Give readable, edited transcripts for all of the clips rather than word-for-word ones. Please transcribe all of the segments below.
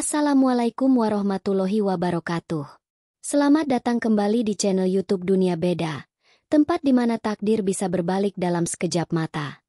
Assalamualaikum warahmatullahi wabarakatuh. Selamat datang kembali di channel YouTube Dunia Beda, tempat di mana takdir bisa berbalik dalam sekejap mata.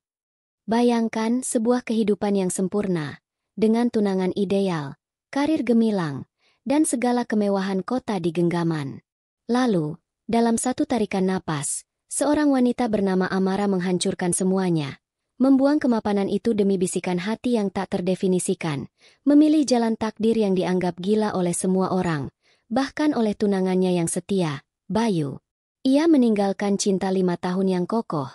Bayangkan sebuah kehidupan yang sempurna, dengan tunangan ideal, karir gemilang, dan segala kemewahan kota di genggaman. Lalu, dalam satu tarikan napas, seorang wanita bernama Amara menghancurkan semuanya. Membuang kemapanan itu demi bisikan hati yang tak terdefinisikan, memilih jalan takdir yang dianggap gila oleh semua orang, bahkan oleh tunangannya yang setia, Bayu. Ia meninggalkan cinta 5 tahun yang kokoh,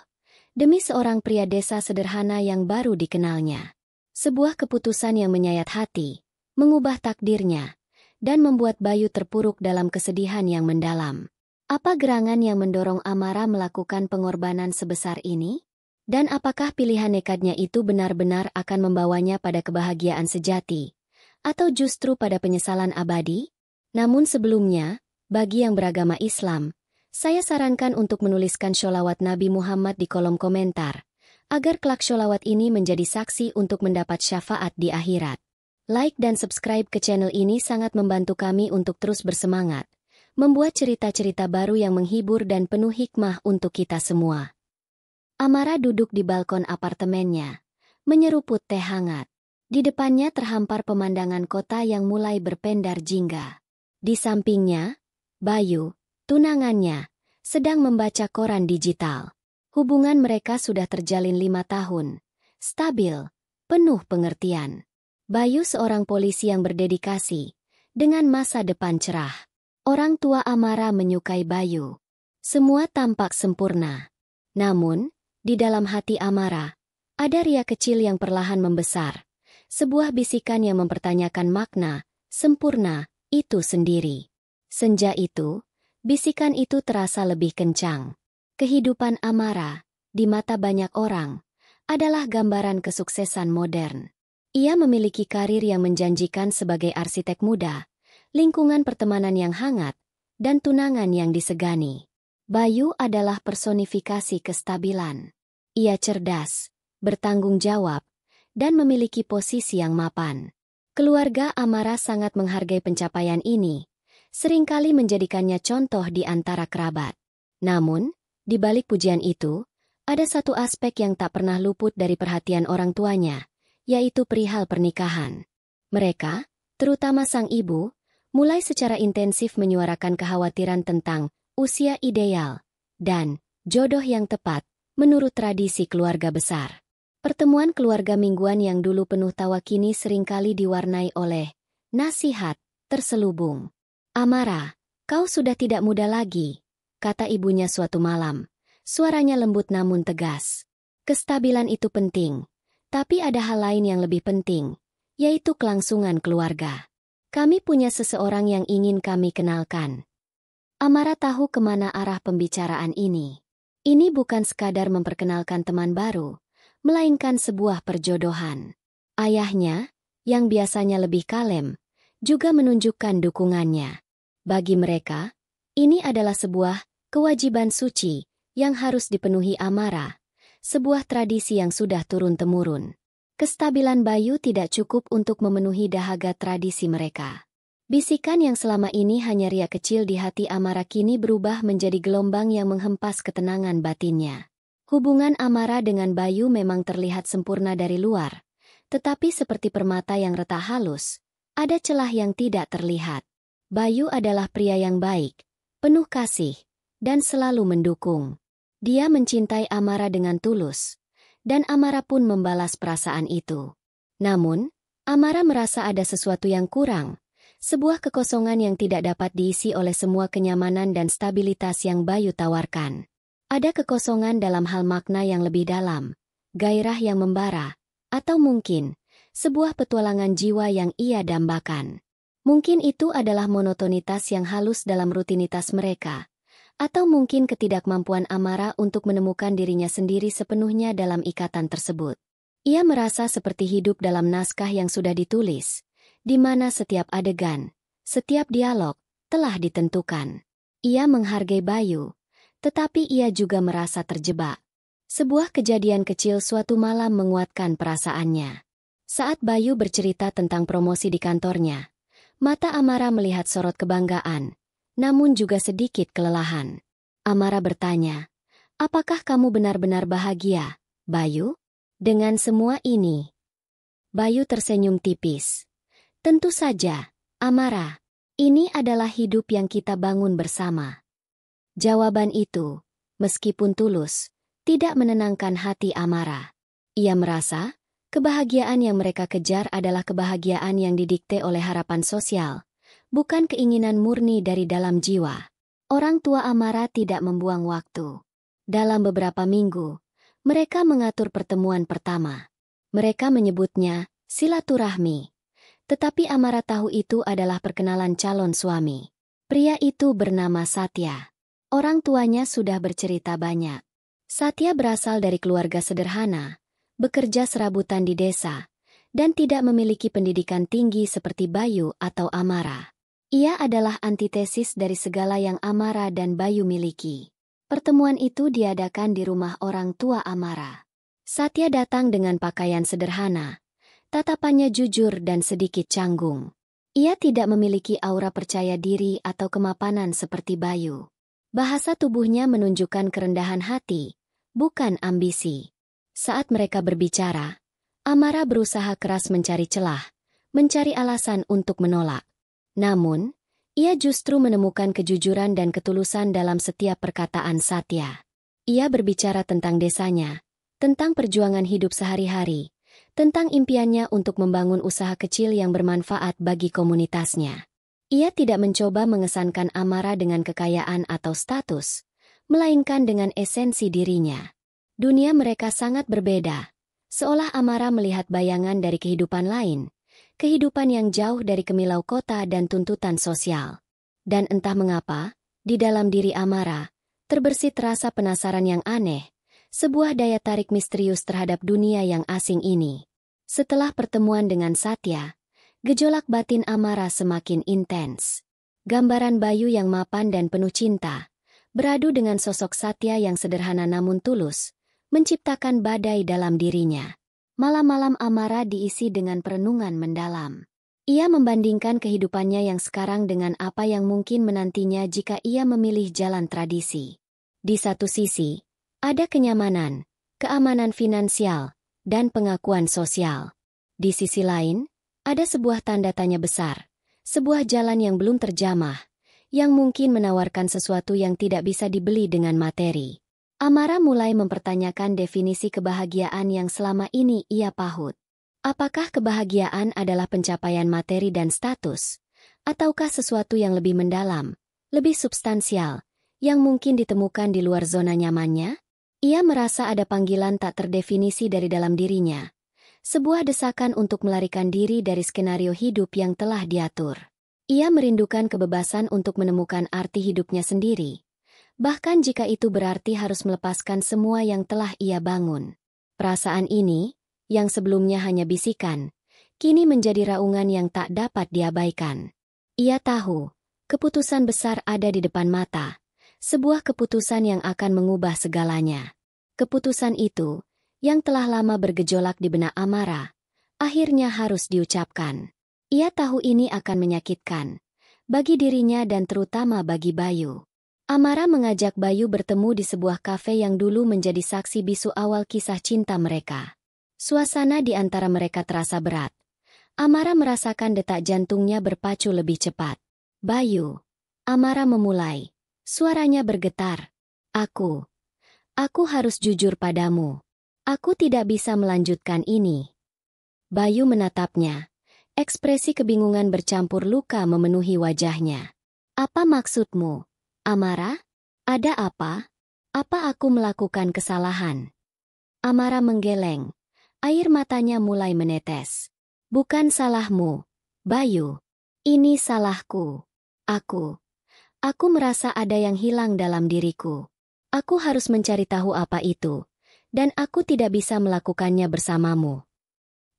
demi seorang pria desa sederhana yang baru dikenalnya. Sebuah keputusan yang menyayat hati, mengubah takdirnya, dan membuat Bayu terpuruk dalam kesedihan yang mendalam. Apa gerangan yang mendorong Amara melakukan pengorbanan sebesar ini? Dan apakah pilihan nekatnya itu benar-benar akan membawanya pada kebahagiaan sejati, atau justru pada penyesalan abadi? Namun sebelumnya, bagi yang beragama Islam, saya sarankan untuk menuliskan sholawat Nabi Muhammad di kolom komentar, agar kelak sholawat ini menjadi saksi untuk mendapat syafaat di akhirat. Like dan subscribe ke channel ini sangat membantu kami untuk terus bersemangat, membuat cerita-cerita baru yang menghibur dan penuh hikmah untuk kita semua. Amara duduk di balkon apartemennya, menyeruput teh hangat. Di depannya terhampar pemandangan kota yang mulai berpendar jingga. Di sampingnya, Bayu, tunangannya, sedang membaca koran digital. Hubungan mereka sudah terjalin 5 tahun. Stabil, penuh pengertian. Bayu seorang polisi yang berdedikasi, dengan masa depan cerah. Orang tua Amara menyukai Bayu. Semua tampak sempurna. Namun, di dalam hati Amara, ada ria kecil yang perlahan membesar. Sebuah bisikan yang mempertanyakan makna, sempurna, itu sendiri. Senja itu, bisikan itu terasa lebih kencang. Kehidupan Amara, di mata banyak orang, adalah gambaran kesuksesan modern. Ia memiliki karir yang menjanjikan sebagai arsitek muda, lingkungan pertemanan yang hangat, dan tunangan yang disegani. Bayu adalah personifikasi kestabilan. Ia cerdas, bertanggung jawab, dan memiliki posisi yang mapan. Keluarga Amara sangat menghargai pencapaian ini, seringkali menjadikannya contoh di antara kerabat. Namun, di balik pujian itu, ada satu aspek yang tak pernah luput dari perhatian orang tuanya, yaitu perihal pernikahan. Mereka, terutama sang ibu, mulai secara intensif menyuarakan kekhawatiran tentang usia ideal dan jodoh yang tepat menurut tradisi keluarga besar. Pertemuan keluarga mingguan yang dulu penuh tawa kini seringkali diwarnai oleh nasihat terselubung. "Amara, kau sudah tidak muda lagi," kata ibunya suatu malam. Suaranya lembut namun tegas. Kestabilan itu penting, tapi ada hal lain yang lebih penting, yaitu kelangsungan keluarga. Kami punya seseorang yang ingin kami kenalkan. Amara tahu kemana arah pembicaraan ini. Ini bukan sekadar memperkenalkan teman baru, melainkan sebuah perjodohan. Ayahnya, yang biasanya lebih kalem, juga menunjukkan dukungannya. Bagi mereka, ini adalah sebuah kewajiban suci yang harus dipenuhi Amara, sebuah tradisi yang sudah turun-temurun. Kestabilan Bayu tidak cukup untuk memenuhi dahaga tradisi mereka. Bisikan yang selama ini hanya ria kecil di hati Amara kini berubah menjadi gelombang yang menghempas ketenangan batinnya. Hubungan Amara dengan Bayu memang terlihat sempurna dari luar, tetapi seperti permata yang retak halus, ada celah yang tidak terlihat. Bayu adalah pria yang baik, penuh kasih, dan selalu mendukung. Dia mencintai Amara dengan tulus, dan Amara pun membalas perasaan itu. Namun, Amara merasa ada sesuatu yang kurang. Sebuah kekosongan yang tidak dapat diisi oleh semua kenyamanan dan stabilitas yang Bayu tawarkan. Ada kekosongan dalam hal makna yang lebih dalam, gairah yang membara, atau mungkin, sebuah petualangan jiwa yang ia dambakan. Mungkin itu adalah monotonitas yang halus dalam rutinitas mereka, atau mungkin ketidakmampuan Amara untuk menemukan dirinya sendiri sepenuhnya dalam ikatan tersebut. Ia merasa seperti hidup dalam naskah yang sudah ditulis, di mana setiap adegan, setiap dialog, telah ditentukan. Ia menghargai Bayu, tetapi ia juga merasa terjebak. Sebuah kejadian kecil suatu malam menguatkan perasaannya. Saat Bayu bercerita tentang promosi di kantornya, mata Amara melihat sorot kebanggaan, namun juga sedikit kelelahan. Amara bertanya, "Apakah kamu benar-benar bahagia, Bayu?" Dengan semua ini, Bayu tersenyum tipis. "Tentu saja, Amara. Ini adalah hidup yang kita bangun bersama." Jawaban itu, meskipun tulus, tidak menenangkan hati Amara. Ia merasa, kebahagiaan yang mereka kejar adalah kebahagiaan yang didikte oleh harapan sosial, bukan keinginan murni dari dalam jiwa. Orang tua Amara tidak membuang waktu. Dalam beberapa minggu, mereka mengatur pertemuan pertama. Mereka menyebutnya silaturahmi. Tetapi Amara tahu itu adalah perkenalan calon suami. Pria itu bernama Satya. Orang tuanya sudah bercerita banyak. Satya berasal dari keluarga sederhana, bekerja serabutan di desa, dan tidak memiliki pendidikan tinggi seperti Bayu atau Amara. Ia adalah antitesis dari segala yang Amara dan Bayu miliki. Pertemuan itu diadakan di rumah orang tua Amara. Satya datang dengan pakaian sederhana, tatapannya jujur dan sedikit canggung. Ia tidak memiliki aura percaya diri atau kemapanan seperti Bayu. Bahasa tubuhnya menunjukkan kerendahan hati, bukan ambisi. Saat mereka berbicara, Amara berusaha keras mencari celah, mencari alasan untuk menolak. Namun, ia justru menemukan kejujuran dan ketulusan dalam setiap perkataan Satya. Ia berbicara tentang desanya, tentang perjuangan hidup sehari-hari, tentang impiannya untuk membangun usaha kecil yang bermanfaat bagi komunitasnya. Ia tidak mencoba mengesankan Amara dengan kekayaan atau status, melainkan dengan esensi dirinya. Dunia mereka sangat berbeda, seolah Amara melihat bayangan dari kehidupan lain, kehidupan yang jauh dari kemilau kota dan tuntutan sosial. Dan entah mengapa, di dalam diri Amara, terbersit rasa penasaran yang aneh, sebuah daya tarik misterius terhadap dunia yang asing ini. Setelah pertemuan dengan Satya, gejolak batin Amara semakin intens. Gambaran Bayu yang mapan dan penuh cinta, beradu dengan sosok Satya yang sederhana namun tulus, menciptakan badai dalam dirinya. Malam-malam Amara diisi dengan perenungan mendalam. Ia membandingkan kehidupannya yang sekarang dengan apa yang mungkin menantinya jika ia memilih jalan tradisi. Di satu sisi, ada kenyamanan, keamanan finansial, dan pengakuan sosial. Di sisi lain, ada sebuah tanda tanya besar, sebuah jalan yang belum terjamah, yang mungkin menawarkan sesuatu yang tidak bisa dibeli dengan materi. Amara mulai mempertanyakan definisi kebahagiaan yang selama ini ia pahut. Apakah kebahagiaan adalah pencapaian materi dan status, ataukah sesuatu yang lebih mendalam, lebih substansial, yang mungkin ditemukan di luar zona nyamannya? Ia merasa ada panggilan tak terdefinisi dari dalam dirinya, sebuah desakan untuk melarikan diri dari skenario hidup yang telah diatur. Ia merindukan kebebasan untuk menemukan arti hidupnya sendiri, bahkan jika itu berarti harus melepaskan semua yang telah ia bangun. Perasaan ini, yang sebelumnya hanya bisikan, kini menjadi raungan yang tak dapat diabaikan. Ia tahu, keputusan besar ada di depan mata, sebuah keputusan yang akan mengubah segalanya. Keputusan itu, yang telah lama bergejolak di benak Amara, akhirnya harus diucapkan. Ia tahu ini akan menyakitkan, bagi dirinya dan terutama bagi Bayu. Amara mengajak Bayu bertemu di sebuah kafe yang dulu menjadi saksi bisu awal kisah cinta mereka. Suasana di antara mereka terasa berat. Amara merasakan detak jantungnya berpacu lebih cepat. "Bayu," Amara memulai. Suaranya bergetar. Aku harus jujur padamu. Aku tidak bisa melanjutkan ini." Bayu menatapnya. Ekspresi kebingungan bercampur luka memenuhi wajahnya. "Apa maksudmu, Amara? Ada apa? Apa aku melakukan kesalahan?" Amara menggeleng. Air matanya mulai menetes. "Bukan salahmu, Bayu. Ini salahku. Aku merasa ada yang hilang dalam diriku. Aku harus mencari tahu apa itu, dan aku tidak bisa melakukannya bersamamu."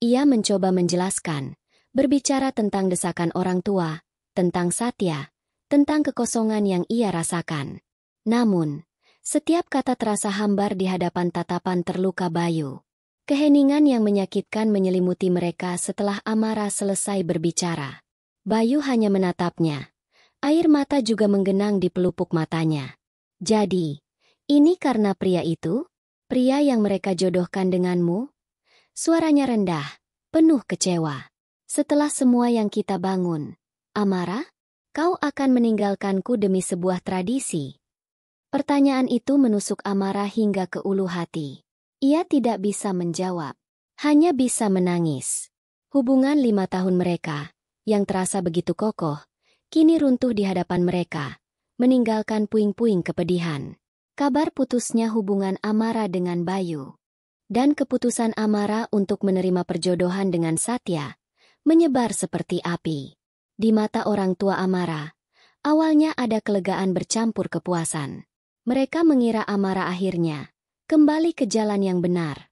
Ia mencoba menjelaskan, berbicara tentang desakan orang tua, tentang Satya, tentang kekosongan yang ia rasakan. Namun, setiap kata terasa hambar di hadapan tatapan terluka Bayu. Keheningan yang menyakitkan menyelimuti mereka setelah Amara selesai berbicara. Bayu hanya menatapnya. Air mata juga menggenang di pelupuk matanya. Jadi, ini karena pria itu? Pria yang mereka jodohkan denganmu? Suaranya rendah, penuh kecewa. Setelah semua yang kita bangun, Amara, kau akan meninggalkanku demi sebuah tradisi? Pertanyaan itu menusuk Amara hingga ke ulu hati. Ia tidak bisa menjawab, hanya bisa menangis. Hubungan 5 tahun mereka, yang terasa begitu kokoh, kini runtuh di hadapan mereka, meninggalkan puing-puing kepedihan. Kabar putusnya hubungan Amara dengan Bayu, dan keputusan Amara untuk menerima perjodohan dengan Satya, menyebar seperti api. Di mata orang tua Amara, awalnya ada kelegaan bercampur kepuasan. Mereka mengira Amara akhirnya kembali ke jalan yang benar.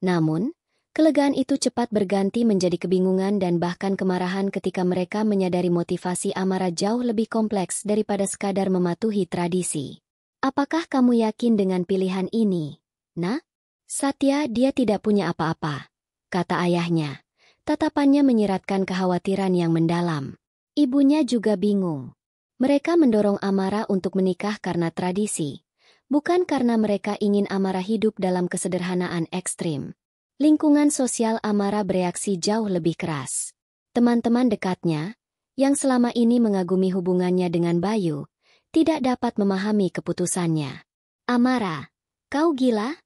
Namun, kelegaan itu cepat berganti menjadi kebingungan dan bahkan kemarahan ketika mereka menyadari motivasi Amara jauh lebih kompleks daripada sekadar mematuhi tradisi. Apakah kamu yakin dengan pilihan ini, Nak? Satya, dia tidak punya apa-apa, kata ayahnya. Tatapannya menyiratkan kekhawatiran yang mendalam. Ibunya juga bingung. Mereka mendorong Amara untuk menikah karena tradisi, bukan karena mereka ingin Amara hidup dalam kesederhanaan ekstrim. Lingkungan sosial Amara bereaksi jauh lebih keras. Teman-teman dekatnya, yang selama ini mengagumi hubungannya dengan Bayu, tidak dapat memahami keputusannya. Amara, kau gila?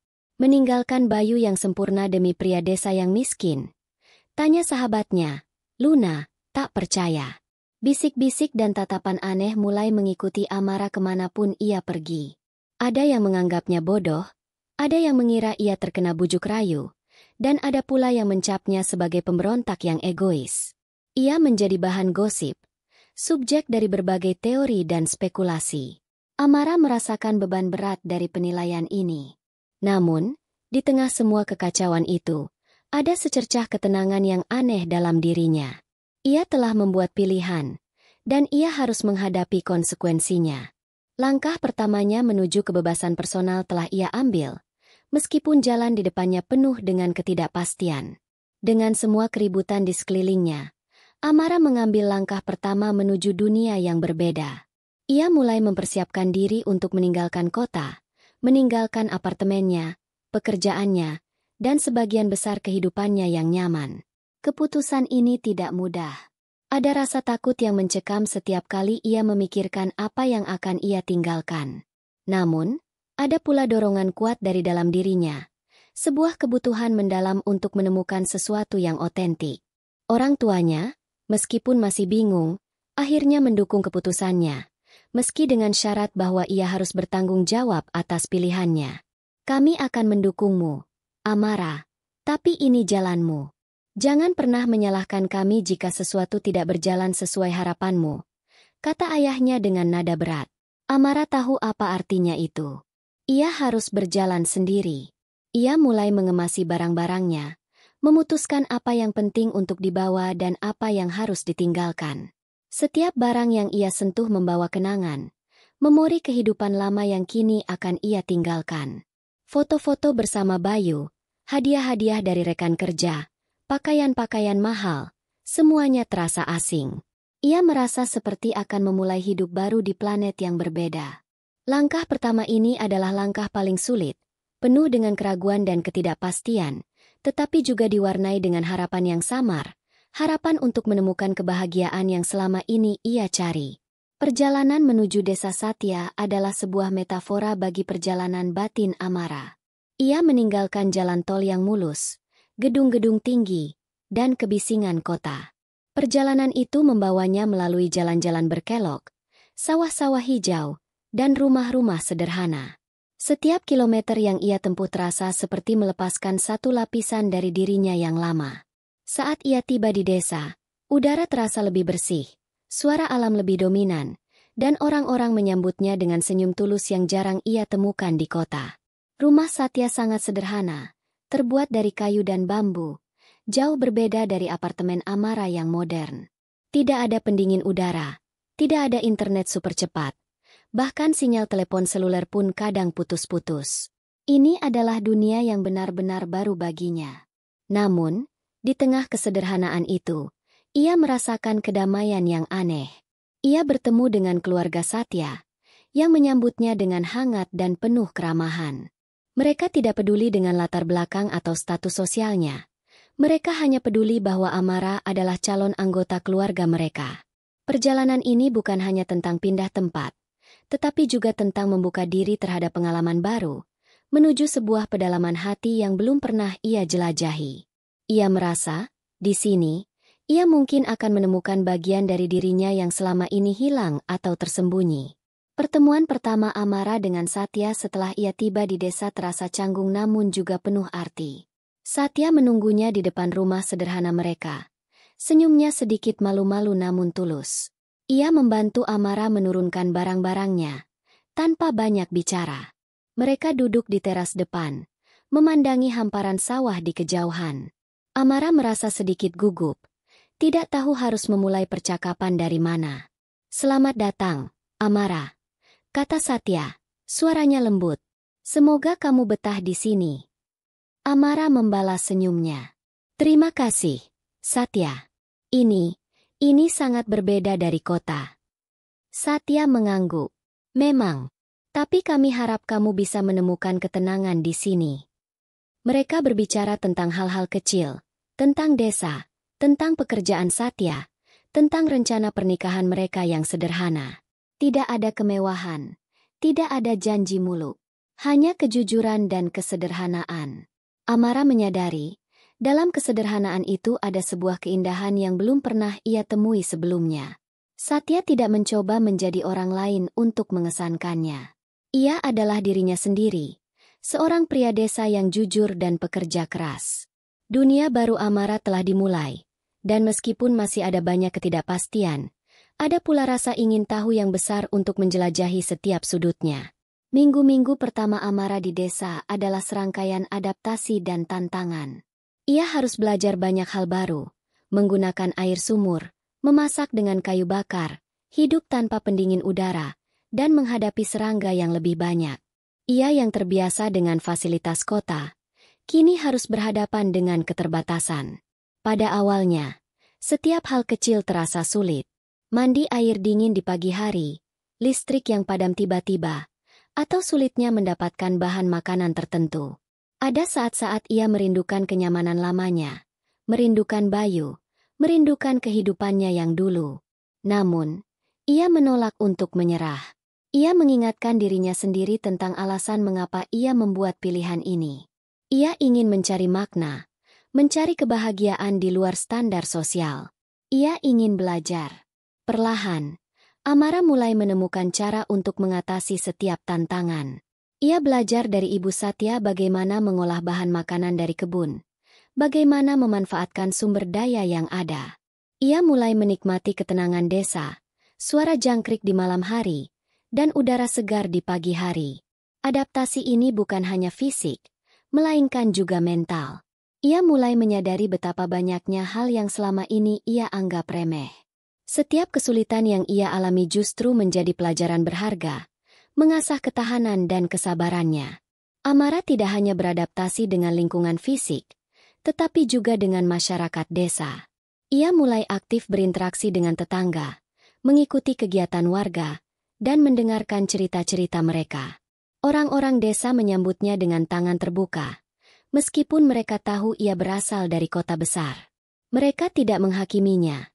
Meninggalkan Bayu yang sempurna demi pria desa yang miskin? Tanya sahabatnya. Luna tak percaya. Bisik-bisik dan tatapan aneh mulai mengikuti Amara kemanapun ia pergi. Ada yang menganggapnya bodoh, ada yang mengira ia terkena bujuk rayu, dan ada pula yang mencapnya sebagai pemberontak yang egois. Ia menjadi bahan gosip, subjek dari berbagai teori dan spekulasi. Amara merasakan beban berat dari penilaian ini. Namun, di tengah semua kekacauan itu, ada secercah ketenangan yang aneh dalam dirinya. Ia telah membuat pilihan, dan ia harus menghadapi konsekuensinya. Langkah pertamanya menuju kebebasan personal telah ia ambil, meskipun jalan di depannya penuh dengan ketidakpastian. Dengan semua keributan di sekelilingnya, Amara mengambil langkah pertama menuju dunia yang berbeda. Ia mulai mempersiapkan diri untuk meninggalkan kota, meninggalkan apartemennya, pekerjaannya, dan sebagian besar kehidupannya yang nyaman. Keputusan ini tidak mudah. Ada rasa takut yang mencekam setiap kali ia memikirkan apa yang akan ia tinggalkan. Namun, ada pula dorongan kuat dari dalam dirinya. Sebuah kebutuhan mendalam untuk menemukan sesuatu yang otentik. Orang tuanya, meskipun masih bingung, akhirnya mendukung keputusannya, meski dengan syarat bahwa ia harus bertanggung jawab atas pilihannya. Kami akan mendukungmu, Amara, tapi ini jalanmu. Jangan pernah menyalahkan kami jika sesuatu tidak berjalan sesuai harapanmu, kata ayahnya dengan nada berat. Amara tahu apa artinya itu. Ia harus berjalan sendiri. Ia mulai mengemasi barang-barangnya, memutuskan apa yang penting untuk dibawa dan apa yang harus ditinggalkan. Setiap barang yang ia sentuh membawa kenangan, memori kehidupan lama yang kini akan ia tinggalkan. Foto-foto bersama Bayu, hadiah-hadiah dari rekan kerja, pakaian-pakaian mahal, semuanya terasa asing. Ia merasa seperti akan memulai hidup baru di planet yang berbeda. Langkah pertama ini adalah langkah paling sulit, penuh dengan keraguan dan ketidakpastian, tetapi juga diwarnai dengan harapan yang samar, harapan untuk menemukan kebahagiaan yang selama ini ia cari. Perjalanan menuju desa Satya adalah sebuah metafora bagi perjalanan batin Amara. Ia meninggalkan jalan tol yang mulus, gedung-gedung tinggi, dan kebisingan kota. Perjalanan itu membawanya melalui jalan-jalan berkelok, sawah-sawah hijau, dan rumah-rumah sederhana. Setiap kilometer yang ia tempuh terasa seperti melepaskan satu lapisan dari dirinya yang lama. Saat ia tiba di desa, udara terasa lebih bersih, suara alam lebih dominan, dan orang-orang menyambutnya dengan senyum tulus yang jarang ia temukan di kota. Rumah Satya sangat sederhana, terbuat dari kayu dan bambu, jauh berbeda dari apartemen Amara yang modern. Tidak ada pendingin udara, tidak ada internet super cepat, bahkan sinyal telepon seluler pun kadang putus-putus. Ini adalah dunia yang benar-benar baru baginya. Namun, di tengah kesederhanaan itu, ia merasakan kedamaian yang aneh. Ia bertemu dengan keluarga Satya, yang menyambutnya dengan hangat dan penuh keramahan. Mereka tidak peduli dengan latar belakang atau status sosialnya. Mereka hanya peduli bahwa Amara adalah calon anggota keluarga mereka. Perjalanan ini bukan hanya tentang pindah tempat, tetapi juga tentang membuka diri terhadap pengalaman baru, menuju sebuah pedalaman hati yang belum pernah ia jelajahi. Ia merasa, di sini, ia mungkin akan menemukan bagian dari dirinya yang selama ini hilang atau tersembunyi. Pertemuan pertama Amara dengan Satya setelah ia tiba di desa terasa canggung namun juga penuh arti. Satya menunggunya di depan rumah sederhana mereka. Senyumnya sedikit malu-malu namun tulus. Ia membantu Amara menurunkan barang-barangnya, tanpa banyak bicara. Mereka duduk di teras depan, memandangi hamparan sawah di kejauhan. Amara merasa sedikit gugup, tidak tahu harus memulai percakapan dari mana. "Selamat datang, Amara," kata Satya, suaranya lembut. "Semoga kamu betah di sini." Amara membalas senyumnya. "Terima kasih, Satya. Ini sangat berbeda dari kota." Satya mengangguk. "Memang, tapi kami harap kamu bisa menemukan ketenangan di sini." Mereka berbicara tentang hal-hal kecil, tentang desa, tentang pekerjaan Satya, tentang rencana pernikahan mereka yang sederhana. Tidak ada kemewahan, tidak ada janji muluk, hanya kejujuran dan kesederhanaan. Amara menyadari, dalam kesederhanaan itu ada sebuah keindahan yang belum pernah ia temui sebelumnya. Satya tidak mencoba menjadi orang lain untuk mengesankannya. Ia adalah dirinya sendiri, seorang pria desa yang jujur dan pekerja keras. Dunia baru Amara telah dimulai, dan meskipun masih ada banyak ketidakpastian, ada pula rasa ingin tahu yang besar untuk menjelajahi setiap sudutnya. Minggu-minggu pertama Amara di desa adalah serangkaian adaptasi dan tantangan. Ia harus belajar banyak hal baru, menggunakan air sumur, memasak dengan kayu bakar, hidup tanpa pendingin udara, dan menghadapi serangga yang lebih banyak. Ia yang terbiasa dengan fasilitas kota, kini harus berhadapan dengan keterbatasan. Pada awalnya, setiap hal kecil terasa sulit. Mandi air dingin di pagi hari, listrik yang padam tiba-tiba, atau sulitnya mendapatkan bahan makanan tertentu. Ada saat-saat ia merindukan kenyamanan lamanya, merindukan Bayu, merindukan kehidupannya yang dulu. Namun, ia menolak untuk menyerah. Ia mengingatkan dirinya sendiri tentang alasan mengapa ia membuat pilihan ini. Ia ingin mencari makna, mencari kebahagiaan di luar standar sosial. Ia ingin belajar. Perlahan, Amara mulai menemukan cara untuk mengatasi setiap tantangan. Ia belajar dari Ibu Satya bagaimana mengolah bahan makanan dari kebun, bagaimana memanfaatkan sumber daya yang ada. Ia mulai menikmati ketenangan desa, suara jangkrik di malam hari, dan udara segar di pagi hari. Adaptasi ini bukan hanya fisik, melainkan juga mental. Ia mulai menyadari betapa banyaknya hal yang selama ini ia anggap remeh. Setiap kesulitan yang ia alami justru menjadi pelajaran berharga, mengasah ketahanan dan kesabarannya. Amara tidak hanya beradaptasi dengan lingkungan fisik, tetapi juga dengan masyarakat desa. Ia mulai aktif berinteraksi dengan tetangga, mengikuti kegiatan warga, dan mendengarkan cerita-cerita mereka. Orang-orang desa menyambutnya dengan tangan terbuka, meskipun mereka tahu ia berasal dari kota besar. Mereka tidak menghakiminya,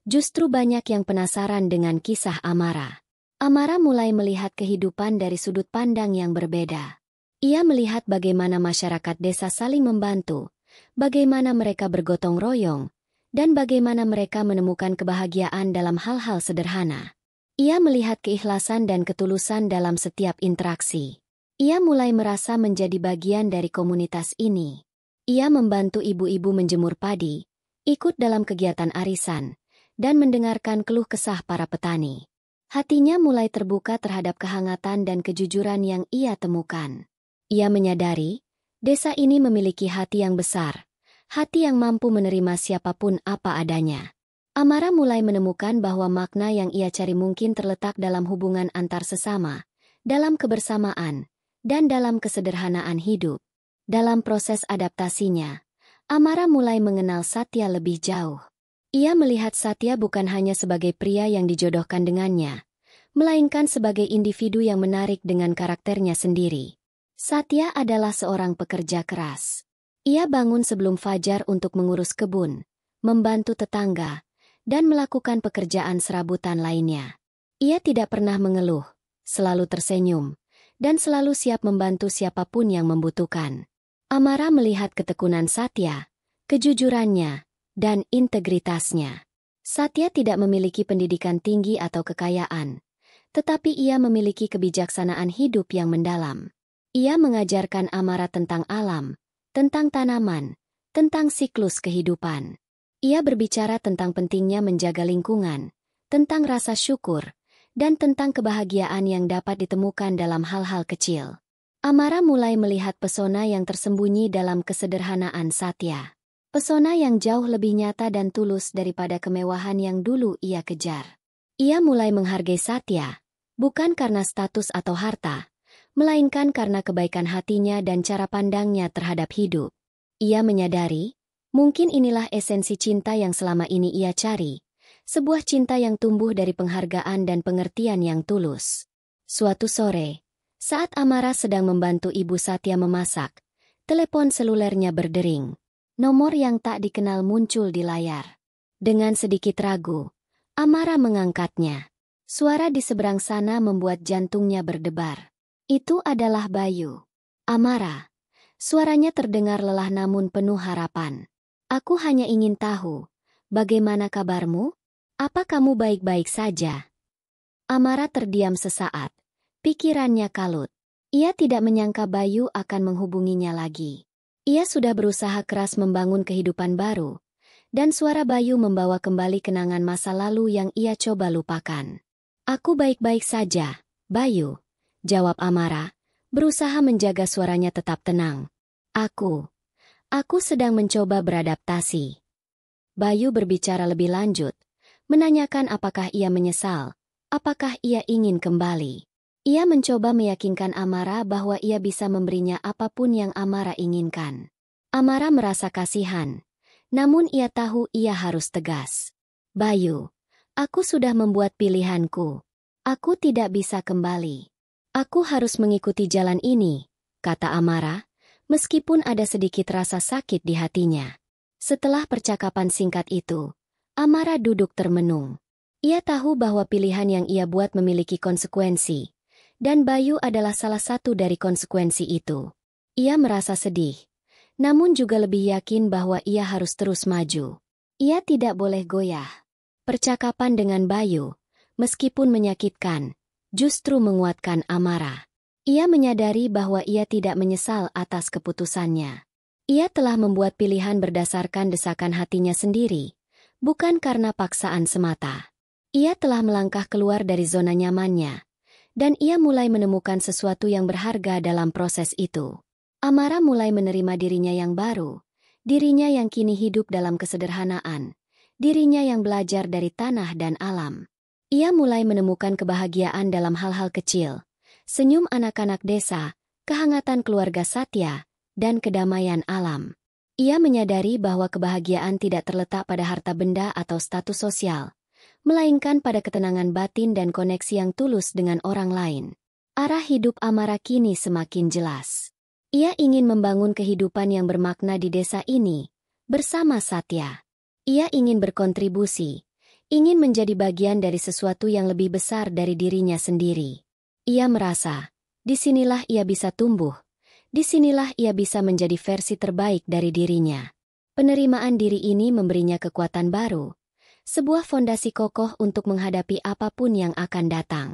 justru banyak yang penasaran dengan kisah Amara. Amara mulai melihat kehidupan dari sudut pandang yang berbeda. Ia melihat bagaimana masyarakat desa saling membantu, bagaimana mereka bergotong royong, dan bagaimana mereka menemukan kebahagiaan dalam hal-hal sederhana. Ia melihat keikhlasan dan ketulusan dalam setiap interaksi. Ia mulai merasa menjadi bagian dari komunitas ini. Ia membantu ibu-ibu menjemur padi, ikut dalam kegiatan arisan, dan mendengarkan keluh kesah para petani. Hatinya mulai terbuka terhadap kehangatan dan kejujuran yang ia temukan. Ia menyadari, desa ini memiliki hati yang besar, hati yang mampu menerima siapapun apa adanya. Amara mulai menemukan bahwa makna yang ia cari mungkin terletak dalam hubungan antar sesama, dalam kebersamaan, dan dalam kesederhanaan hidup. Dalam proses adaptasinya, Amara mulai mengenal Satya lebih jauh. Ia melihat Satya bukan hanya sebagai pria yang dijodohkan dengannya, melainkan sebagai individu yang menarik dengan karakternya sendiri. Satya adalah seorang pekerja keras. Ia bangun sebelum fajar untuk mengurus kebun, membantu tetangga, dan melakukan pekerjaan serabutan lainnya. Ia tidak pernah mengeluh, selalu tersenyum, dan selalu siap membantu siapapun yang membutuhkan. Amara melihat ketekunan Satya, kejujurannya, dan integritasnya. Satya tidak memiliki pendidikan tinggi atau kekayaan, tetapi ia memiliki kebijaksanaan hidup yang mendalam. Ia mengajarkan Amara tentang alam, tentang tanaman, tentang siklus kehidupan. Ia berbicara tentang pentingnya menjaga lingkungan, tentang rasa syukur, dan tentang kebahagiaan yang dapat ditemukan dalam hal-hal kecil. Amara mulai melihat pesona yang tersembunyi dalam kesederhanaan Satya. Pesona yang jauh lebih nyata dan tulus daripada kemewahan yang dulu ia kejar. Ia mulai menghargai Satya, bukan karena status atau harta, melainkan karena kebaikan hatinya dan cara pandangnya terhadap hidup. Ia menyadari, mungkin inilah esensi cinta yang selama ini ia cari, sebuah cinta yang tumbuh dari penghargaan dan pengertian yang tulus. Suatu sore, saat Amara sedang membantu ibu Satya memasak, telepon selulernya berdering. Nomor yang tak dikenal muncul di layar. Dengan sedikit ragu, Amara mengangkatnya. Suara di seberang sana membuat jantungnya berdebar. Itu adalah Bayu. Amara. Suaranya terdengar lelah namun penuh harapan. Aku hanya ingin tahu, bagaimana kabarmu? Apa kamu baik-baik saja? Amara terdiam sesaat. Pikirannya kalut. Ia tidak menyangka Bayu akan menghubunginya lagi. Ia sudah berusaha keras membangun kehidupan baru, dan suara Bayu membawa kembali kenangan masa lalu yang ia coba lupakan. Aku baik-baik saja, Bayu, jawab Amara, berusaha menjaga suaranya tetap tenang. Aku sedang mencoba beradaptasi. Bayu berbicara lebih lanjut, menanyakan apakah ia menyesal, apakah ia ingin kembali. Ia mencoba meyakinkan Amara bahwa ia bisa memberinya apapun yang Amara inginkan. Amara merasa kasihan, namun ia tahu ia harus tegas. Bayu, aku sudah membuat pilihanku. Aku tidak bisa kembali. Aku harus mengikuti jalan ini, kata Amara, meskipun ada sedikit rasa sakit di hatinya. Setelah percakapan singkat itu, Amara duduk termenung. Ia tahu bahwa pilihan yang ia buat memiliki konsekuensi, dan Bayu adalah salah satu dari konsekuensi itu. Ia merasa sedih, namun juga lebih yakin bahwa ia harus terus maju. Ia tidak boleh goyah. Percakapan dengan Bayu, meskipun menyakitkan, justru menguatkan Amara. Ia menyadari bahwa ia tidak menyesal atas keputusannya. Ia telah membuat pilihan berdasarkan desakan hatinya sendiri, bukan karena paksaan semata. Ia telah melangkah keluar dari zona nyamannya, dan ia mulai menemukan sesuatu yang berharga dalam proses itu. Amara mulai menerima dirinya yang baru, dirinya yang kini hidup dalam kesederhanaan, dirinya yang belajar dari tanah dan alam. Ia mulai menemukan kebahagiaan dalam hal-hal kecil, senyum anak-anak desa, kehangatan keluarga Satya, dan kedamaian alam. Ia menyadari bahwa kebahagiaan tidak terletak pada harta benda atau status sosial, melainkan pada ketenangan batin dan koneksi yang tulus dengan orang lain. Arah hidup Amara kini semakin jelas. Ia ingin membangun kehidupan yang bermakna di desa ini, bersama Satya. Ia ingin berkontribusi, ingin menjadi bagian dari sesuatu yang lebih besar dari dirinya sendiri. Ia merasa, disinilah ia bisa tumbuh, disinilah ia bisa menjadi versi terbaik dari dirinya. Penerimaan diri ini memberinya kekuatan baru, sebuah fondasi kokoh untuk menghadapi apapun yang akan datang.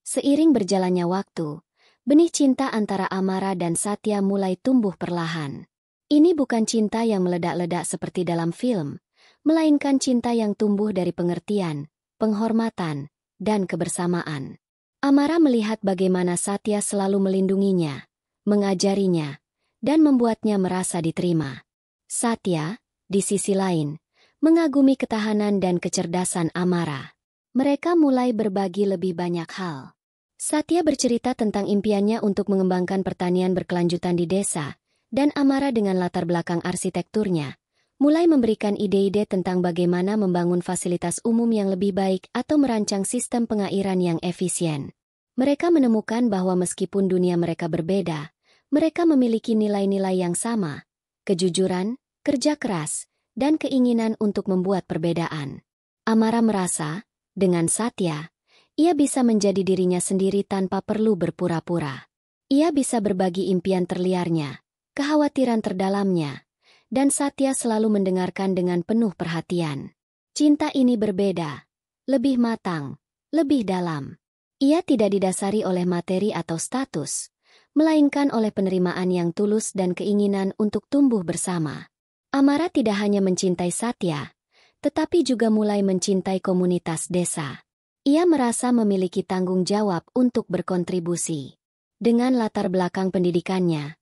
Seiring berjalannya waktu, benih cinta antara Amara dan Satya mulai tumbuh perlahan. Ini bukan cinta yang meledak-ledak seperti dalam film, melainkan cinta yang tumbuh dari pengertian, penghormatan, dan kebersamaan. Amara melihat bagaimana Satya selalu melindunginya, mengajarinya, dan membuatnya merasa diterima. Satya, di sisi lain, mengagumi ketahanan dan kecerdasan Amara. Mereka mulai berbagi lebih banyak hal. Satya bercerita tentang impiannya untuk mengembangkan pertanian berkelanjutan di desa, dan Amara dengan latar belakang arsitekturnya, mulai memberikan ide-ide tentang bagaimana membangun fasilitas umum yang lebih baik atau merancang sistem pengairan yang efisien. Mereka menemukan bahwa meskipun dunia mereka berbeda, mereka memiliki nilai-nilai yang sama, kejujuran, kerja keras, dan keinginan untuk membuat perbedaan. Amara merasa, dengan Satya, ia bisa menjadi dirinya sendiri tanpa perlu berpura-pura. Ia bisa berbagi impian terliarnya, kekhawatiran terdalamnya, dan Satya selalu mendengarkan dengan penuh perhatian. Cinta ini berbeda, lebih matang, lebih dalam. Ia tidak didasari oleh materi atau status, melainkan oleh penerimaan yang tulus dan keinginan untuk tumbuh bersama. Amara tidak hanya mencintai Satya, tetapi juga mulai mencintai komunitas desa. Ia merasa memiliki tanggung jawab untuk berkontribusi. Dengan latar belakang pendidikannya,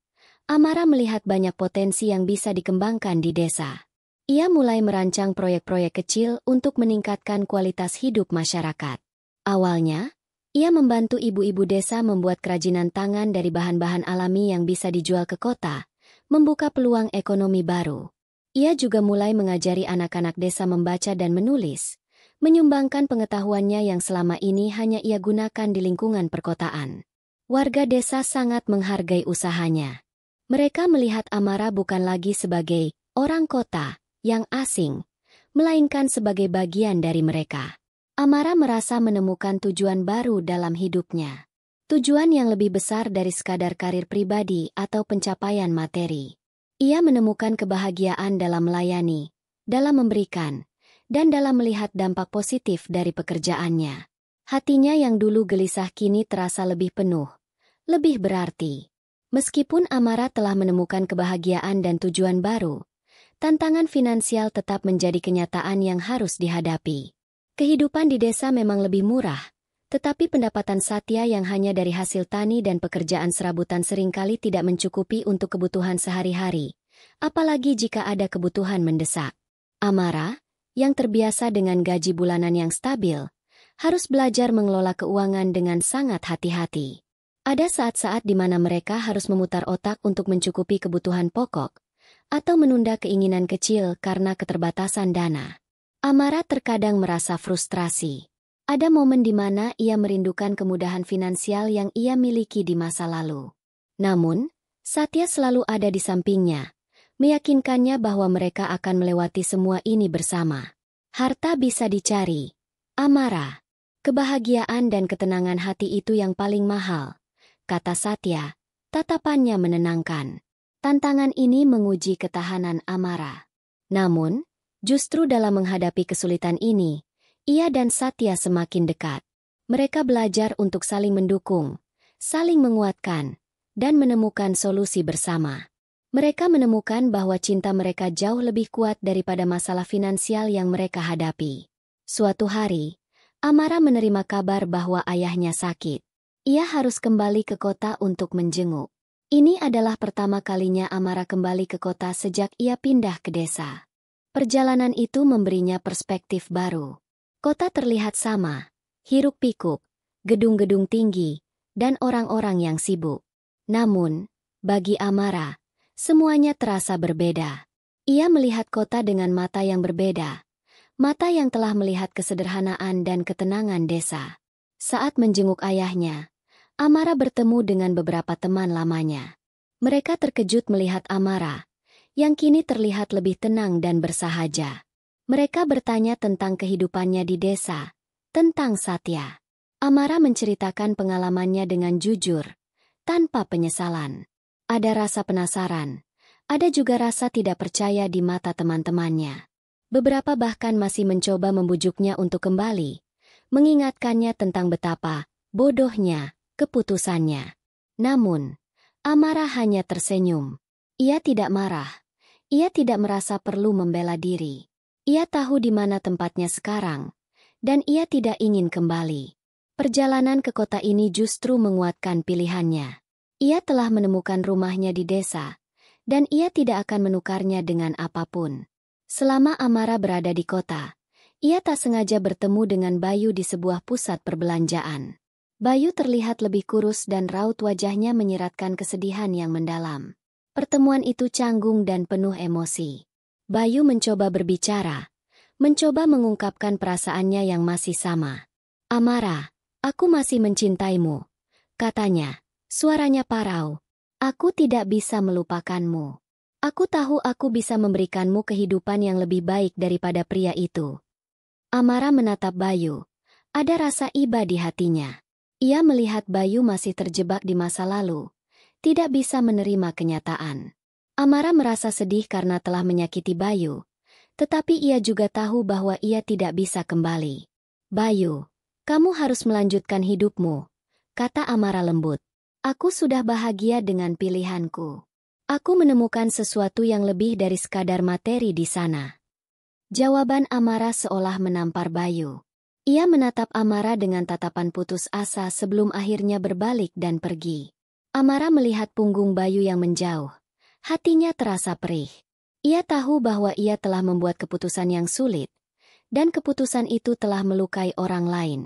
Amara melihat banyak potensi yang bisa dikembangkan di desa. Ia mulai merancang proyek-proyek kecil untuk meningkatkan kualitas hidup masyarakat. Awalnya, ia membantu ibu-ibu desa membuat kerajinan tangan dari bahan-bahan alami yang bisa dijual ke kota, membuka peluang ekonomi baru. Ia juga mulai mengajari anak-anak desa membaca dan menulis, menyumbangkan pengetahuannya yang selama ini hanya ia gunakan di lingkungan perkotaan. Warga desa sangat menghargai usahanya. Mereka melihat Amara bukan lagi sebagai orang kota yang asing, melainkan sebagai bagian dari mereka. Amara merasa menemukan tujuan baru dalam hidupnya. Tujuan yang lebih besar dari sekadar karir pribadi atau pencapaian materi. Ia menemukan kebahagiaan dalam melayani, dalam memberikan, dan dalam melihat dampak positif dari pekerjaannya. Hatinya yang dulu gelisah kini terasa lebih penuh, lebih berarti. Meskipun Amara telah menemukan kebahagiaan dan tujuan baru, tantangan finansial tetap menjadi kenyataan yang harus dihadapi. Kehidupan di desa memang lebih murah, tetapi pendapatan Satya yang hanya dari hasil tani dan pekerjaan serabutan seringkali tidak mencukupi untuk kebutuhan sehari-hari, apalagi jika ada kebutuhan mendesak. Amara, yang terbiasa dengan gaji bulanan yang stabil, harus belajar mengelola keuangan dengan sangat hati-hati. Ada saat-saat di mana mereka harus memutar otak untuk mencukupi kebutuhan pokok, atau menunda keinginan kecil karena keterbatasan dana. Amara terkadang merasa frustrasi. Ada momen di mana ia merindukan kemudahan finansial yang ia miliki di masa lalu. Namun, Satya selalu ada di sampingnya, meyakinkannya bahwa mereka akan melewati semua ini bersama. Harta bisa dicari, Amara. Kebahagiaan dan ketenangan hati itu yang paling mahal, kata Satya, tatapannya menenangkan. Tantangan ini menguji ketahanan Amara. Namun, justru dalam menghadapi kesulitan ini, ia dan Satya semakin dekat. Mereka belajar untuk saling mendukung, saling menguatkan, dan menemukan solusi bersama. Mereka menemukan bahwa cinta mereka jauh lebih kuat daripada masalah finansial yang mereka hadapi. Suatu hari, Amara menerima kabar bahwa ayahnya sakit. Ia harus kembali ke kota untuk menjenguk. Ini adalah pertama kalinya Amara kembali ke kota sejak ia pindah ke desa. Perjalanan itu memberinya perspektif baru. Kota terlihat sama, hiruk-pikuk, gedung-gedung tinggi, dan orang-orang yang sibuk. Namun, bagi Amara, semuanya terasa berbeda. Ia melihat kota dengan mata yang berbeda. Mata yang telah melihat kesederhanaan dan ketenangan desa. Saat menjenguk ayahnya, Amara bertemu dengan beberapa teman lamanya. Mereka terkejut melihat Amara, yang kini terlihat lebih tenang dan bersahaja. Mereka bertanya tentang kehidupannya di desa, tentang Satya. Amara menceritakan pengalamannya dengan jujur, tanpa penyesalan. Ada rasa penasaran, ada juga rasa tidak percaya di mata teman-temannya. Beberapa bahkan masih mencoba membujuknya untuk kembali, mengingatkannya tentang betapa bodohnya keputusannya. Namun, Amara hanya tersenyum. Ia tidak marah. Ia tidak merasa perlu membela diri. Ia tahu di mana tempatnya sekarang, dan ia tidak ingin kembali. Perjalanan ke kota ini justru menguatkan pilihannya. Ia telah menemukan rumahnya di desa, dan ia tidak akan menukarnya dengan apapun. Selama Amara berada di kota, ia tak sengaja bertemu dengan Bayu di sebuah pusat perbelanjaan. Bayu terlihat lebih kurus dan raut wajahnya menyiratkan kesedihan yang mendalam. Pertemuan itu canggung dan penuh emosi. Bayu mencoba berbicara, mencoba mengungkapkan perasaannya yang masih sama. Amara, aku masih mencintaimu, katanya. Suaranya parau. Aku tidak bisa melupakanmu. Aku tahu aku bisa memberikanmu kehidupan yang lebih baik daripada pria itu. Amara menatap Bayu. Ada rasa iba di hatinya. Ia melihat Bayu masih terjebak di masa lalu. Tidak bisa menerima kenyataan. Amara merasa sedih karena telah menyakiti Bayu. Tetapi ia juga tahu bahwa ia tidak bisa kembali. Bayu, kamu harus melanjutkan hidupmu, kata Amara lembut. Aku sudah bahagia dengan pilihanku. Aku menemukan sesuatu yang lebih dari sekadar materi di sana. Jawaban Amara seolah menampar Bayu. Ia menatap Amara dengan tatapan putus asa sebelum akhirnya berbalik dan pergi. Amara melihat punggung Bayu yang menjauh. Hatinya terasa perih. Ia tahu bahwa ia telah membuat keputusan yang sulit, dan keputusan itu telah melukai orang lain.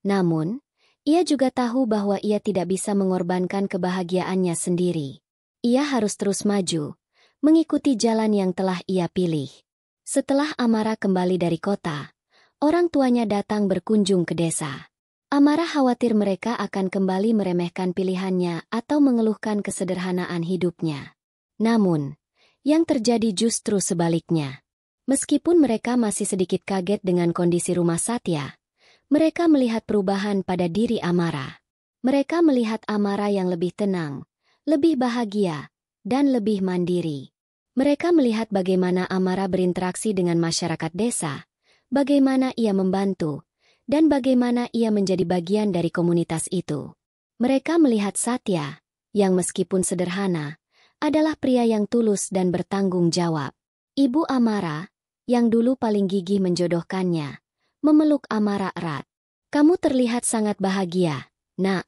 Namun, ia juga tahu bahwa ia tidak bisa mengorbankan kebahagiaannya sendiri. Ia harus terus maju, mengikuti jalan yang telah ia pilih. Setelah Amara kembali dari kota, orang tuanya datang berkunjung ke desa. Amara khawatir mereka akan kembali meremehkan pilihannya atau mengeluhkan kesederhanaan hidupnya. Namun, yang terjadi justru sebaliknya. Meskipun mereka masih sedikit kaget dengan kondisi rumah Satya, mereka melihat perubahan pada diri Amara. Mereka melihat Amara yang lebih tenang, lebih bahagia, dan lebih mandiri. Mereka melihat bagaimana Amara berinteraksi dengan masyarakat desa, bagaimana ia membantu, dan bagaimana ia menjadi bagian dari komunitas itu. Mereka melihat Satya, yang meskipun sederhana, adalah pria yang tulus dan bertanggung jawab. Ibu Amara, yang dulu paling gigih menjodohkannya, memeluk Amara erat. Kamu terlihat sangat bahagia, nak,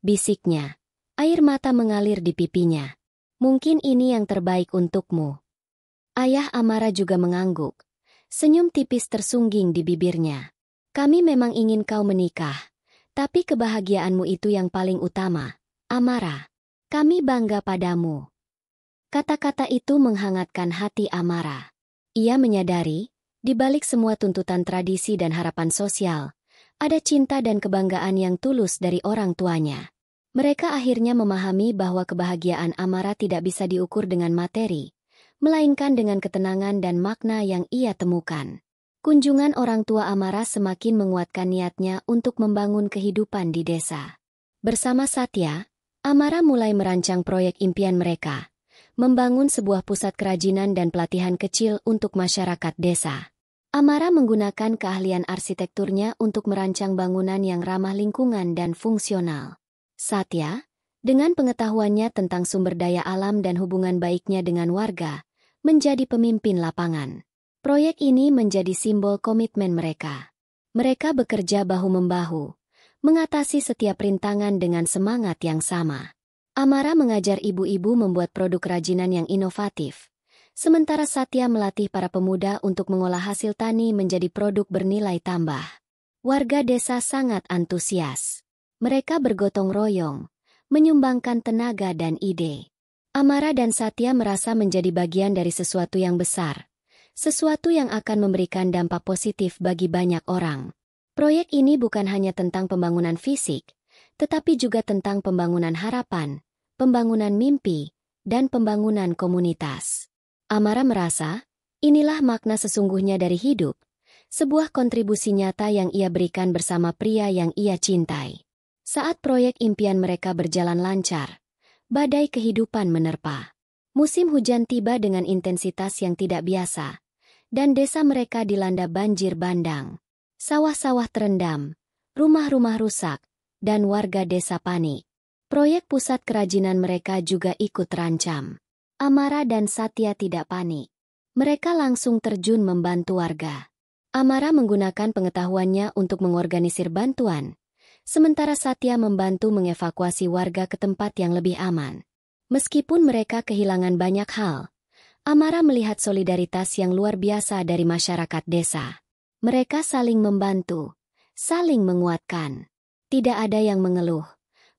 bisiknya. Air mata mengalir di pipinya. Mungkin ini yang terbaik untukmu. Ayah Amara juga mengangguk. Senyum tipis tersungging di bibirnya. Kami memang ingin kau menikah, tapi kebahagiaanmu itu yang paling utama, Amara. Kami bangga padamu. Kata-kata itu menghangatkan hati Amara. Ia menyadari, di balik semua tuntutan tradisi dan harapan sosial, ada cinta dan kebanggaan yang tulus dari orang tuanya. Mereka akhirnya memahami bahwa kebahagiaan Amara tidak bisa diukur dengan materi, melainkan dengan ketenangan dan makna yang ia temukan. Kunjungan orang tua Amara semakin menguatkan niatnya untuk membangun kehidupan di desa. Bersama Satya, Amara mulai merancang proyek impian mereka, membangun sebuah pusat kerajinan dan pelatihan kecil untuk masyarakat desa. Amara menggunakan keahlian arsitekturnya untuk merancang bangunan yang ramah lingkungan dan fungsional. Satya, dengan pengetahuannya tentang sumber daya alam dan hubungan baiknya dengan warga, menjadi pemimpin lapangan. Proyek ini menjadi simbol komitmen mereka. Mereka bekerja bahu-membahu, mengatasi setiap rintangan dengan semangat yang sama. Amara mengajar ibu-ibu membuat produk kerajinan yang inovatif, sementara Satya melatih para pemuda untuk mengolah hasil tani menjadi produk bernilai tambah. Warga desa sangat antusias. Mereka bergotong royong, menyumbangkan tenaga dan ide. Amara dan Satya merasa menjadi bagian dari sesuatu yang besar, sesuatu yang akan memberikan dampak positif bagi banyak orang. Proyek ini bukan hanya tentang pembangunan fisik, tetapi juga tentang pembangunan harapan, pembangunan mimpi, dan pembangunan komunitas. Amara merasa, inilah makna sesungguhnya dari hidup, sebuah kontribusi nyata yang ia berikan bersama pria yang ia cintai. Saat proyek impian mereka berjalan lancar, badai kehidupan menerpa. Musim hujan tiba dengan intensitas yang tidak biasa, dan desa mereka dilanda banjir bandang. Sawah-sawah terendam, rumah-rumah rusak, dan warga desa panik. Proyek pusat kerajinan mereka juga ikut terancam. Amara dan Satya tidak panik. Mereka langsung terjun membantu warga. Amara menggunakan pengetahuannya untuk mengorganisir bantuan, sementara Satya membantu mengevakuasi warga ke tempat yang lebih aman. Meskipun mereka kehilangan banyak hal, Amara melihat solidaritas yang luar biasa dari masyarakat desa. Mereka saling membantu, saling menguatkan. Tidak ada yang mengeluh.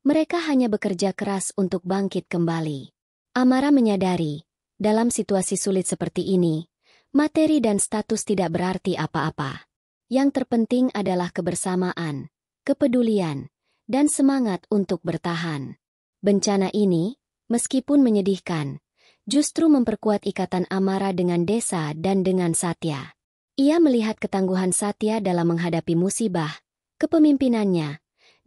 Mereka hanya bekerja keras untuk bangkit kembali. Amara menyadari, dalam situasi sulit seperti ini, materi dan status tidak berarti apa-apa. Yang terpenting adalah kebersamaan, kepedulian, dan semangat untuk bertahan. Bencana ini, meskipun menyedihkan, justru memperkuat ikatan Amara dengan desa dan dengan Satya. Ia melihat ketangguhan Satya dalam menghadapi musibah, kepemimpinannya,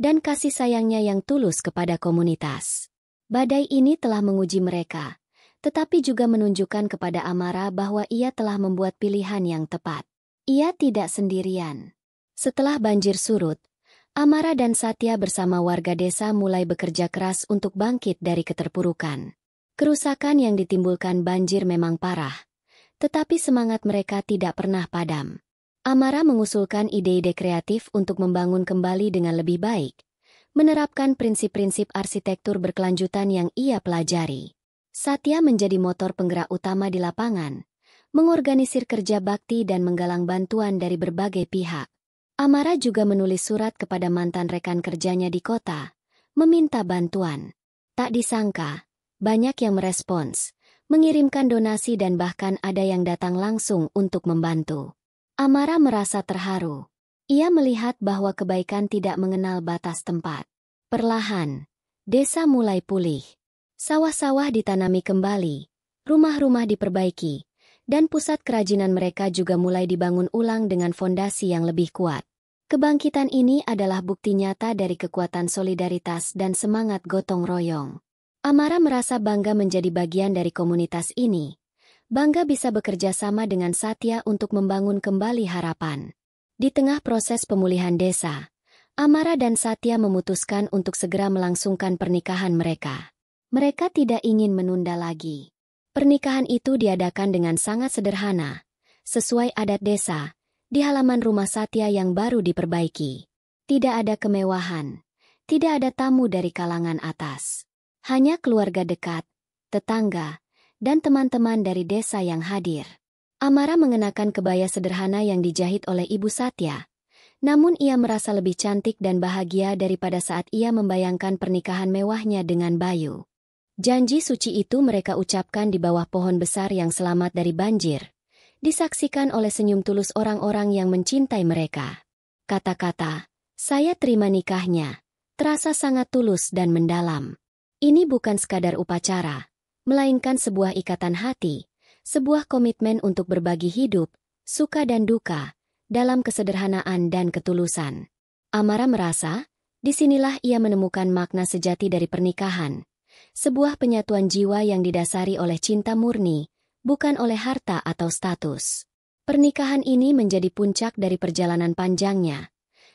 dan kasih sayangnya yang tulus kepada komunitas. Badai ini telah menguji mereka, tetapi juga menunjukkan kepada Amara bahwa ia telah membuat pilihan yang tepat. Ia tidak sendirian. Setelah banjir surut, Amara dan Satya bersama warga desa mulai bekerja keras untuk bangkit dari keterpurukan. Kerusakan yang ditimbulkan banjir memang parah, tetapi semangat mereka tidak pernah padam. Amara mengusulkan ide-ide kreatif untuk membangun kembali dengan lebih baik, menerapkan prinsip-prinsip arsitektur berkelanjutan yang ia pelajari. Satya menjadi motor penggerak utama di lapangan, mengorganisir kerja bakti dan menggalang bantuan dari berbagai pihak. Amara juga menulis surat kepada mantan rekan kerjanya di kota, meminta bantuan. Tak disangka, banyak yang merespons, mengirimkan donasi dan bahkan ada yang datang langsung untuk membantu. Amara merasa terharu. Ia melihat bahwa kebaikan tidak mengenal batas tempat. Perlahan, desa mulai pulih. Sawah-sawah ditanami kembali, rumah-rumah diperbaiki, dan pusat kerajinan mereka juga mulai dibangun ulang dengan fondasi yang lebih kuat. Kebangkitan ini adalah bukti nyata dari kekuatan solidaritas dan semangat gotong royong. Amara merasa bangga menjadi bagian dari komunitas ini. Bangga bisa bekerja sama dengan Satya untuk membangun kembali harapan. Di tengah proses pemulihan desa, Amara dan Satya memutuskan untuk segera melangsungkan pernikahan mereka. Mereka tidak ingin menunda lagi. Pernikahan itu diadakan dengan sangat sederhana, sesuai adat desa, di halaman rumah Satya yang baru diperbaiki. Tidak ada kemewahan, tidak ada tamu dari kalangan atas. Hanya keluarga dekat, tetangga, dan teman-teman dari desa yang hadir. Amara mengenakan kebaya sederhana yang dijahit oleh Ibu Satya. Namun ia merasa lebih cantik dan bahagia daripada saat ia membayangkan pernikahan mewahnya dengan Bayu. Janji suci itu mereka ucapkan di bawah pohon besar yang selamat dari banjir. Disaksikan oleh senyum tulus orang-orang yang mencintai mereka. Kata-kata, "Saya terima nikahnya," terasa sangat tulus dan mendalam. Ini bukan sekadar upacara, melainkan sebuah ikatan hati, sebuah komitmen untuk berbagi hidup, suka dan duka, dalam kesederhanaan dan ketulusan. Amara merasa, disinilah ia menemukan makna sejati dari pernikahan. Sebuah penyatuan jiwa yang didasari oleh cinta murni, bukan oleh harta atau status. Pernikahan ini menjadi puncak dari perjalanan panjangnya.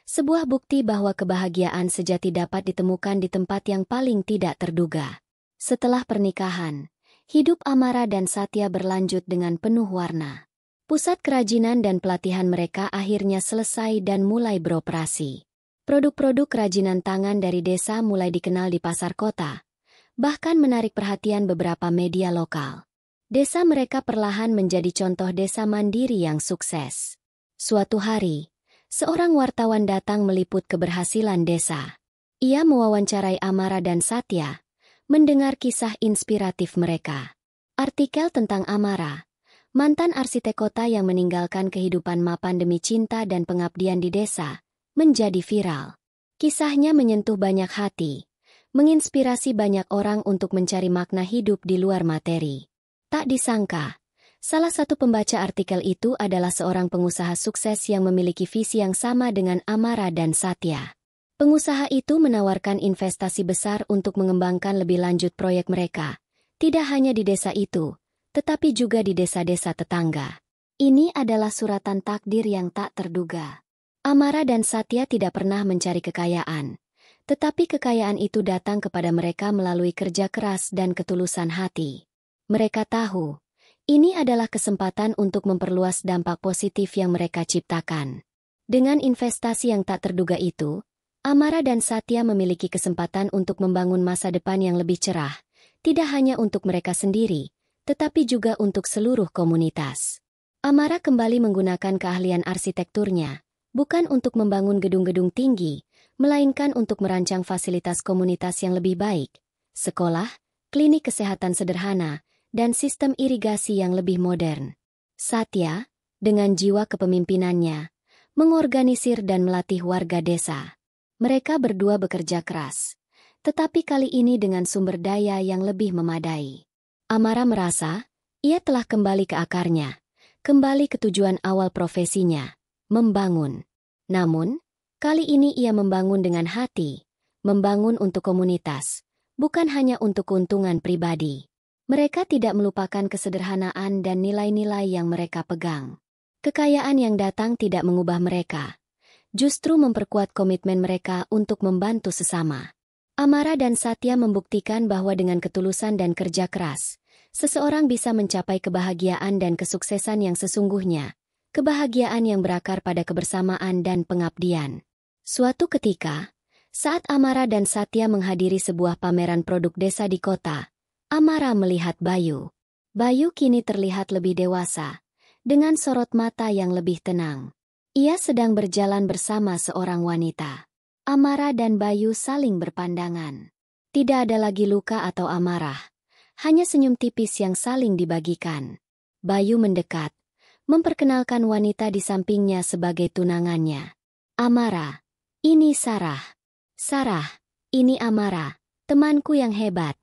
Sebuah bukti bahwa kebahagiaan sejati dapat ditemukan di tempat yang paling tidak terduga. Setelah pernikahan, hidup Amara dan Satya berlanjut dengan penuh warna. Pusat kerajinan dan pelatihan mereka akhirnya selesai dan mulai beroperasi. Produk-produk kerajinan tangan dari desa mulai dikenal di pasar kota, bahkan menarik perhatian beberapa media lokal. Desa mereka perlahan menjadi contoh desa mandiri yang sukses. Suatu hari, seorang wartawan datang meliput keberhasilan desa. Ia mewawancarai Amara dan Satya, mendengar kisah inspiratif mereka. Artikel tentang Amara, mantan arsitek kota yang meninggalkan kehidupan mapan demi cinta dan pengabdian di desa, menjadi viral. Kisahnya menyentuh banyak hati, menginspirasi banyak orang untuk mencari makna hidup di luar materi. Tak disangka, salah satu pembaca artikel itu adalah seorang pengusaha sukses yang memiliki visi yang sama dengan Amara dan Satya. Pengusaha itu menawarkan investasi besar untuk mengembangkan lebih lanjut proyek mereka, tidak hanya di desa itu, tetapi juga di desa-desa tetangga. Ini adalah suratan takdir yang tak terduga. Amara dan Satya tidak pernah mencari kekayaan, tetapi kekayaan itu datang kepada mereka melalui kerja keras dan ketulusan hati. Mereka tahu, ini adalah kesempatan untuk memperluas dampak positif yang mereka ciptakan. Dengan investasi yang tak terduga itu, Amara dan Satya memiliki kesempatan untuk membangun masa depan yang lebih cerah, tidak hanya untuk mereka sendiri, tetapi juga untuk seluruh komunitas. Amara kembali menggunakan keahlian arsitekturnya, Bukan untuk membangun gedung-gedung tinggi, melainkan untuk merancang fasilitas komunitas yang lebih baik, sekolah, klinik kesehatan sederhana, dan sistem irigasi yang lebih modern. Satya, dengan jiwa kepemimpinannya, mengorganisir dan melatih warga desa. Mereka berdua bekerja keras, tetapi kali ini dengan sumber daya yang lebih memadai. Amara merasa, ia telah kembali ke akarnya, kembali ke tujuan awal profesinya, membangun. Namun, kali ini ia membangun dengan hati, membangun untuk komunitas, bukan hanya untuk keuntungan pribadi. Mereka tidak melupakan kesederhanaan dan nilai-nilai yang mereka pegang. Kekayaan yang datang tidak mengubah mereka, justru memperkuat komitmen mereka untuk membantu sesama. Amara dan Satya membuktikan bahwa dengan ketulusan dan kerja keras, seseorang bisa mencapai kebahagiaan dan kesuksesan yang sesungguhnya, kebahagiaan yang berakar pada kebersamaan dan pengabdian. Suatu ketika, saat Amara dan Satya menghadiri sebuah pameran produk desa di kota, Amara melihat Bayu. Bayu kini terlihat lebih dewasa, dengan sorot mata yang lebih tenang. Ia sedang berjalan bersama seorang wanita. Amara dan Bayu saling berpandangan. Tidak ada lagi luka atau amarah, hanya senyum tipis yang saling dibagikan. Bayu mendekat, memperkenalkan wanita di sampingnya sebagai tunangannya. Amara, ini Sarah. Sarah, ini Amara, temanku yang hebat.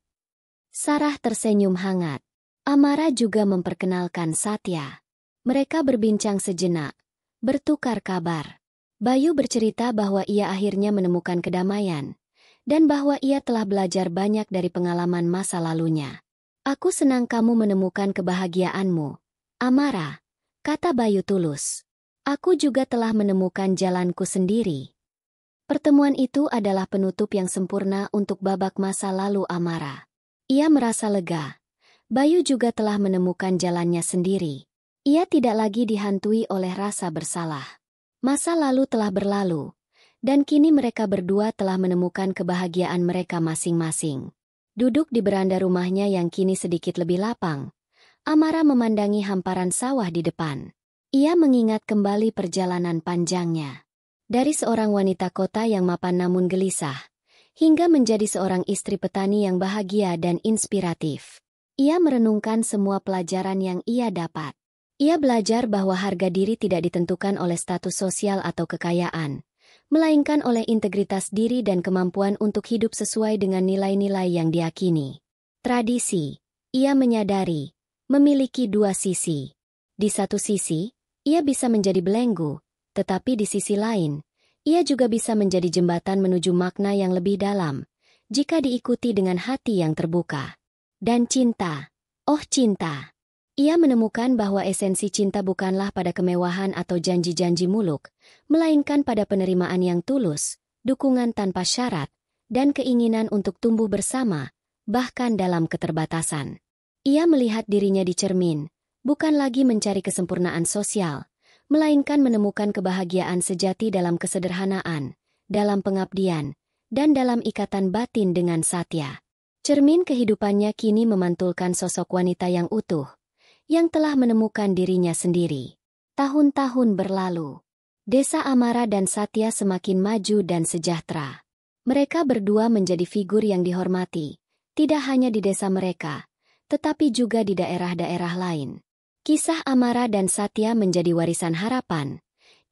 Sarah tersenyum hangat. Amara juga memperkenalkan Satya. Mereka berbincang sejenak, bertukar kabar. Bayu bercerita bahwa ia akhirnya menemukan kedamaian, dan bahwa ia telah belajar banyak dari pengalaman masa lalunya. Aku senang kamu menemukan kebahagiaanmu, Amara, kata Bayu tulus. Aku juga telah menemukan jalanku sendiri. Pertemuan itu adalah penutup yang sempurna untuk babak masa lalu Amara. Ia merasa lega. Bayu juga telah menemukan jalannya sendiri. Ia tidak lagi dihantui oleh rasa bersalah. Masa lalu telah berlalu, dan kini mereka berdua telah menemukan kebahagiaan mereka masing-masing. Duduk di beranda rumahnya yang kini sedikit lebih lapang, Amara memandangi hamparan sawah di depan. Ia mengingat kembali perjalanan panjangnya. Dari seorang wanita kota yang mapan namun gelisah, hingga menjadi seorang istri petani yang bahagia dan inspiratif. Ia merenungkan semua pelajaran yang ia dapat. Ia belajar bahwa harga diri tidak ditentukan oleh status sosial atau kekayaan, melainkan oleh integritas diri dan kemampuan untuk hidup sesuai dengan nilai-nilai yang diakini. Tradisi, ia menyadari, memiliki dua sisi. Di satu sisi, ia bisa menjadi belenggu, tetapi di sisi lain, ia juga bisa menjadi jembatan menuju makna yang lebih dalam, jika diikuti dengan hati yang terbuka. Dan cinta, oh cinta. Ia menemukan bahwa esensi cinta bukanlah pada kemewahan atau janji-janji muluk, melainkan pada penerimaan yang tulus, dukungan tanpa syarat, dan keinginan untuk tumbuh bersama, bahkan dalam keterbatasan. Ia melihat dirinya di cermin, bukan lagi mencari kesempurnaan sosial, melainkan menemukan kebahagiaan sejati dalam kesederhanaan, dalam pengabdian, dan dalam ikatan batin dengan Satya. Cermin kehidupannya kini memantulkan sosok wanita yang utuh, yang telah menemukan dirinya sendiri. Tahun-tahun berlalu. Desa Amara dan Satya semakin maju dan sejahtera. Mereka berdua menjadi figur yang dihormati, tidak hanya di desa mereka, tetapi juga di daerah-daerah lain. Kisah Amara dan Satya menjadi warisan harapan,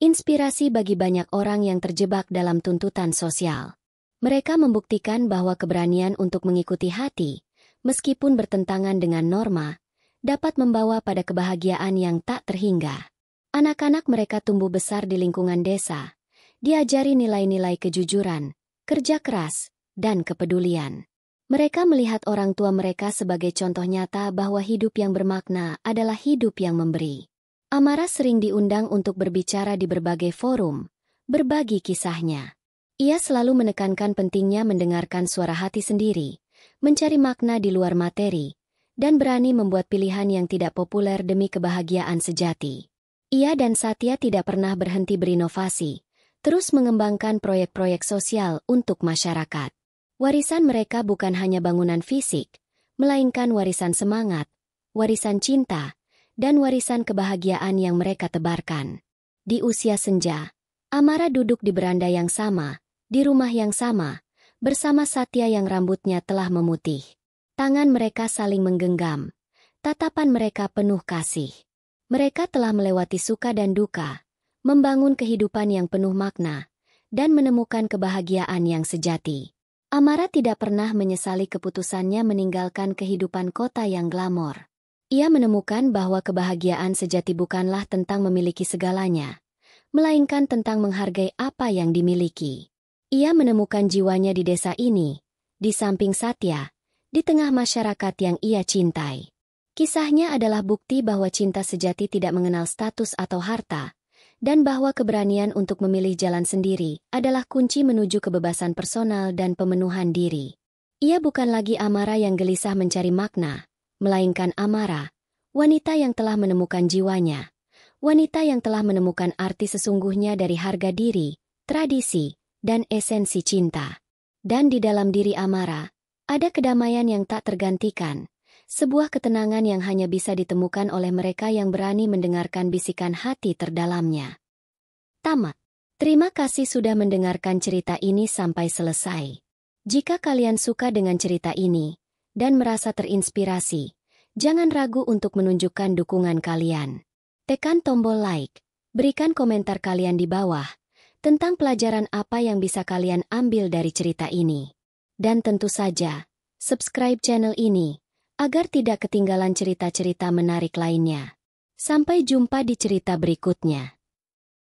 inspirasi bagi banyak orang yang terjebak dalam tuntutan sosial. Mereka membuktikan bahwa keberanian untuk mengikuti hati, meskipun bertentangan dengan norma, dapat membawa pada kebahagiaan yang tak terhingga. Anak-anak mereka tumbuh besar di lingkungan desa, diajari nilai-nilai kejujuran, kerja keras, dan kepedulian. Mereka melihat orang tua mereka sebagai contoh nyata bahwa hidup yang bermakna adalah hidup yang memberi. Amara sering diundang untuk berbicara di berbagai forum, berbagi kisahnya. Ia selalu menekankan pentingnya mendengarkan suara hati sendiri, mencari makna di luar materi, dan berani membuat pilihan yang tidak populer demi kebahagiaan sejati. Ia dan Satya tidak pernah berhenti berinovasi, terus mengembangkan proyek-proyek sosial untuk masyarakat. Warisan mereka bukan hanya bangunan fisik, melainkan warisan semangat, warisan cinta, dan warisan kebahagiaan yang mereka tebarkan. Di usia senja, Amara duduk di beranda yang sama, di rumah yang sama, bersama Satya yang rambutnya telah memutih. Tangan mereka saling menggenggam. Tatapan mereka penuh kasih. Mereka telah melewati suka dan duka, membangun kehidupan yang penuh makna, dan menemukan kebahagiaan yang sejati. Amara tidak pernah menyesali keputusannya meninggalkan kehidupan kota yang glamor. Ia menemukan bahwa kebahagiaan sejati bukanlah tentang memiliki segalanya, melainkan tentang menghargai apa yang dimiliki. Ia menemukan jiwanya di desa ini, di samping Satya, di tengah masyarakat yang ia cintai. Kisahnya adalah bukti bahwa cinta sejati tidak mengenal status atau harta, dan bahwa keberanian untuk memilih jalan sendiri adalah kunci menuju kebebasan personal dan pemenuhan diri. Ia bukan lagi Amara yang gelisah mencari makna, melainkan Amara, wanita yang telah menemukan jiwanya, wanita yang telah menemukan arti sesungguhnya dari harga diri, tradisi, dan esensi cinta. Dan di dalam diri Amara, ada kedamaian yang tak tergantikan, sebuah ketenangan yang hanya bisa ditemukan oleh mereka yang berani mendengarkan bisikan hati terdalamnya. Tamat. Terima kasih sudah mendengarkan cerita ini sampai selesai. Jika kalian suka dengan cerita ini, dan merasa terinspirasi, jangan ragu untuk menunjukkan dukungan kalian. Tekan tombol like, berikan komentar kalian di bawah, tentang pelajaran apa yang bisa kalian ambil dari cerita ini. Dan tentu saja, subscribe channel ini, agar tidak ketinggalan cerita-cerita menarik lainnya. Sampai jumpa di cerita berikutnya.